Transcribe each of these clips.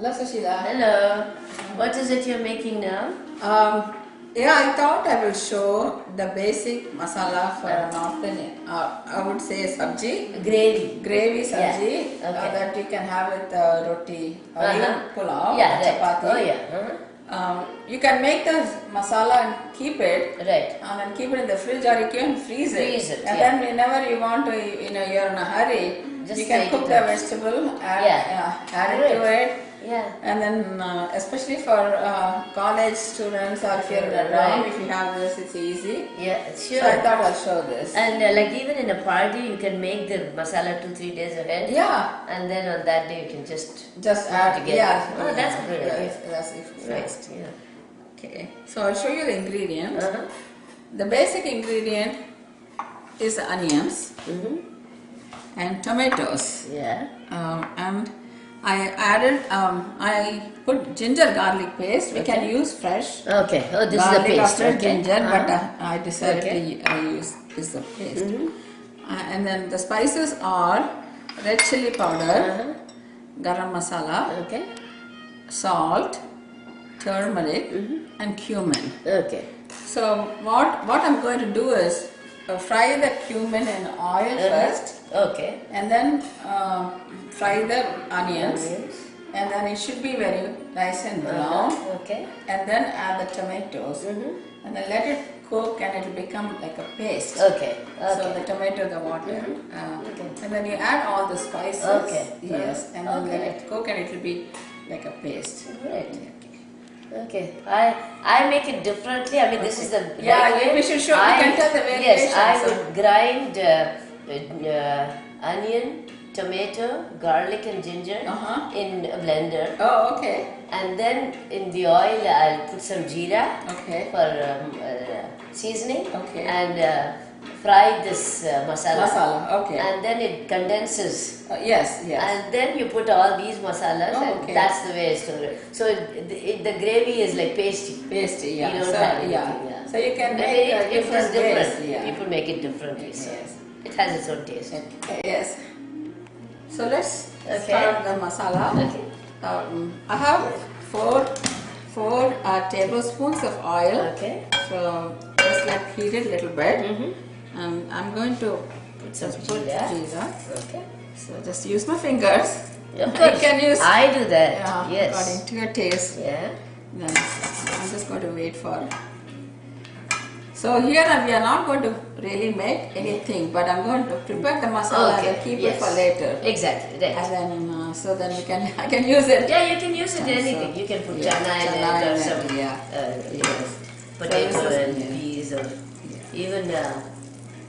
Hello, Sushila. Hello. What is it you're making now? Yeah, I thought I will show the basic masala for North Indian. I would say sabji. Gravy sabji that you can have with roti or even pulao, chapati. Oh yeah. You can make the masala and keep it. Right. And then keep it in the fridge or you can freeze it. And yeah. then whenever you want to, you're in a hurry, Just you can cook the vegetable, add it to it. Yeah. And then especially for college students or if you're in a dorm, if you have this, it's easy. Yeah, sure. So I thought I'll show this. And like even in a party, you can make the masala 2-3 days ahead. Yeah. And then on that day, you can just add together. Yeah. Oh, that's a good idea. That's right. Yeah. Okay. So I'll show you the ingredients. The basic ingredient is onions and tomatoes. Yeah. And I added, I put ginger garlic paste. We can use fresh. Okay. Oh, this garlic is the paste. After ginger, but I decided to use the paste. And then the spices are red chili powder, garam masala, salt, turmeric, and cumin. Okay. So what I'm going to do is fry the cumin in oil first. Okay. And then fry the onions. And then it should be very nice and brown. Okay. And then add the tomatoes. And then let it cook and it will become like a paste. Okay. So the tomato, the water. And then you add all the spices. Okay. Yes. And then let it cook and it will be like a paste. Right. Okay, I make it differently. I mean, this is the we should show. You can tell the variation. Yes, I would grind onion, tomato, garlic, and ginger in a blender. Oh, okay. And then in the oil, I'll put some jeera for seasoning. Okay. And fry this masala. Okay. And then it condenses. Yes. And then you put all these masalas, and that's the way I store it. So the gravy is like pasty. Yeah. You don't have anything, So you can make it different ways. Yeah. People make it differently. So it has its own taste. Yes. So let's start the masala. Okay. I have four tablespoons of oil. Okay. So just heat it a little bit. I'm going to put some jeera. Okay. So just use my fingers. Of course. You can use. I do that. Yes. According to your taste. Yeah. Then I'm just going to wait for. So here we are not going to really make anything, but I'm going to prepare the masala and keep it for later. Exactly. Right. And then so then I can use it. Yeah, you can use it in anything. You can put chana in it or some potato and peas or even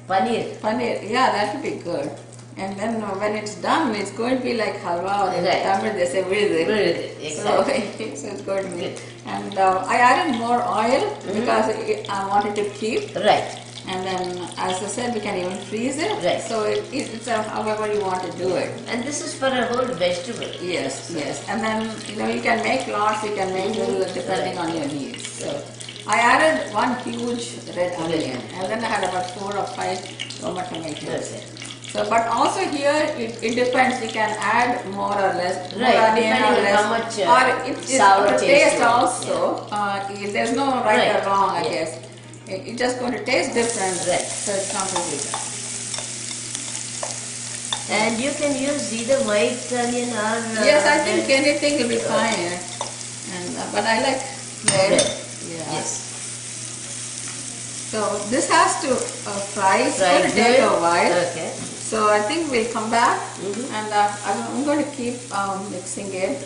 paneer. Yeah, that would be good. And then when it's done, it's going to be like halwa, or in Tamil they say virudu. Exactly. So it's going to be. And I added more oil because I wanted to keep. Right. And then, as I said, we can even freeze it. Right. So it's however you want to do it. And this is for a whole vegetable. Yes. And then you can make lots, you can make little depending on your needs. So I added one huge red onion, and then I had about 4 or 5 Roma tomatoes. So, but also here it depends. You can add more or less, more onion or less, how much sour taste also. There's no right or wrong, I guess. It's just going to taste different. Right. So it's not really bad. And you can use either white onion or yes, I think anything will be fine. And but I like red. Yeah. Yes. So this has to fry. It's going to take a while. Okay. So I think we'll come back, and I'm going to keep mixing it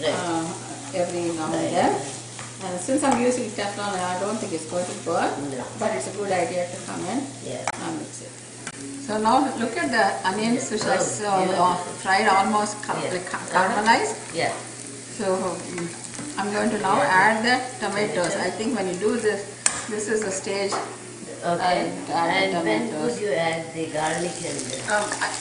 every now and then. And since I'm using Teflon, I don't think it's going to burn, but it's a good idea to come in and mix it. So now look at the onions, which are fried almost caramelized. Yeah. So I'm going to now add the tomatoes. I think when you do this, this is the stage. Okay. And when would you add the garlic and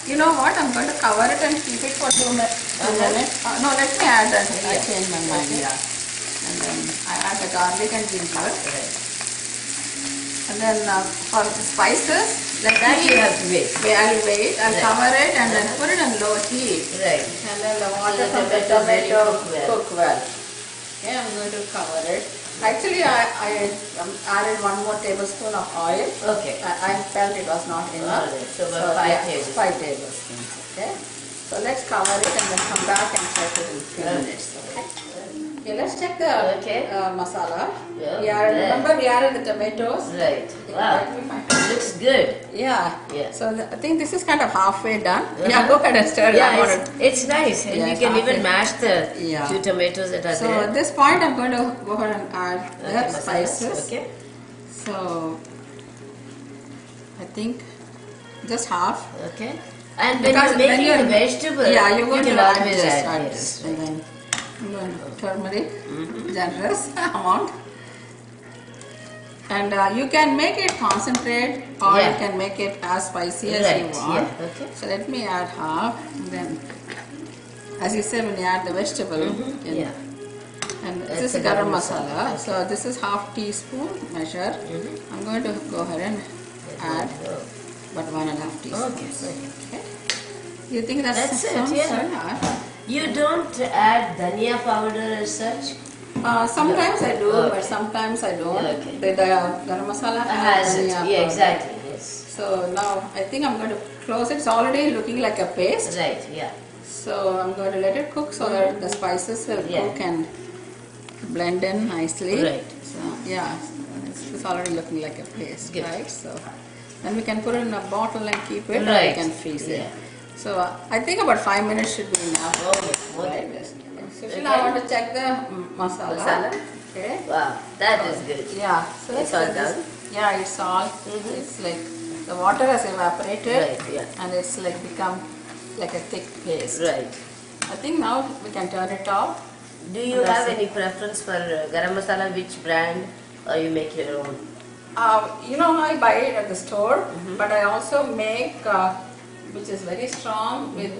you know what? I'm going to cover it and keep it for 2 minutes. No, let me add that. I changed my mind. And then I add the garlic and ginger. And then for the spices, Like that heat, you have to wait. I'll wait. I'll Right. cover it and then put it on low heat. Right. And then the water the from the tomatoes really tomato cook well. Okay, I'm going to cover it. Actually, I added 1 more tablespoon of oil. Okay. I felt it was not enough. Alright, so about 5 tablespoons. 5 tablespoons. Okay. So let's cover it and then come back and check it in a few minutes. Okay. Okay, let's check the masala. Yeah, Remember we added the tomatoes. Right. Wow. Let me find It looks good. Yeah. Yeah. So I think this is kind of halfway done. Yeah, go ahead and stir it. Yeah, it's nice. And Yeah, you it's can even halfway. mash the Yeah. few tomatoes that are So there. at this point, I'm going to go ahead and add the masalas. spices. Okay. So I think just half. Okay. And when Because you're making when the vegetable, yeah, you're going you to can add always this, add add yes. this. And then I'm going to turmeric, generous amount. And you can make it concentrate or Yeah. you can make it as spicy as you Right, want. yeah, okay. So let me add half. And then, as you said, when you add the vegetable, Yeah. and this That's is a garam garam masala. masala. So this is half teaspoon measure. I'm going to go ahead and add about 1.5 teaspoons. Okay. You think that's That's it, sounds yeah. enough? You don't add dhania powder as such? Sometimes I do, Okay. but sometimes I don't. Okay. The garam masala Has it? dhania Yeah, powder. exactly. Yes. So now I think I'm going to close it. It's already looking like a paste. Right. Yeah. So I'm going to let it cook so that the spices will Yeah. cook and blend in nicely. Right. So yeah, it's already looking like a paste, Good. right? So then we can put it in a bottle and keep it, or we Right. can freeze it. Yeah. So I think about 5 minutes should be enough. Okay. Right? Okay. So now I want to check the masala. Masala? Okay. Wow, that is good. Yeah. So It's all done? Yeah, it's all. It's like the water has evaporated. Right, yeah. And it's like become like a thick paste. Right. I think now we can turn it off. Do you That's have it. any preference for garam masala? Which brand, or you make your own? I buy it at the store, but I also make which is very strong with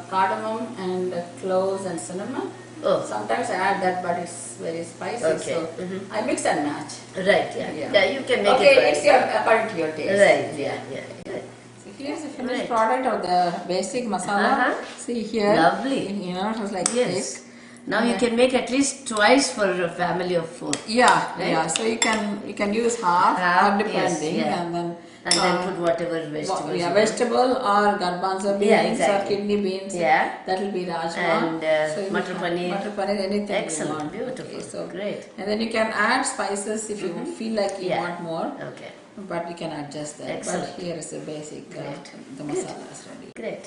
cardamom and cloves and cinnamon. Oh. Sometimes I add that, but it's very spicy, Okay. so I mix and match. Right. Yeah. Yeah. You can make Okay, it. it's according to your taste. Right. Yeah. Yeah. So here's the finished Right. product of the basic masala. See here. Lovely. You know, it was like Yes. this. Now you can make at least twice for a family of 4. Yeah, Right? yeah. So you can use half, Half, or depending, yes, yeah. and then put whatever vegetables. yeah, you vegetable or garbanzo beans Yeah, exactly. or kidney beans. Yeah. That will be rajma. And, you matar can- paneer. Matar paneer, anything Excellent, you want. beautiful, Okay, so great. And then you can add spices if you feel like you Yeah. want more. Okay. But you can adjust that. Excellent. But here is the basic, Great. the masala is ready. Great.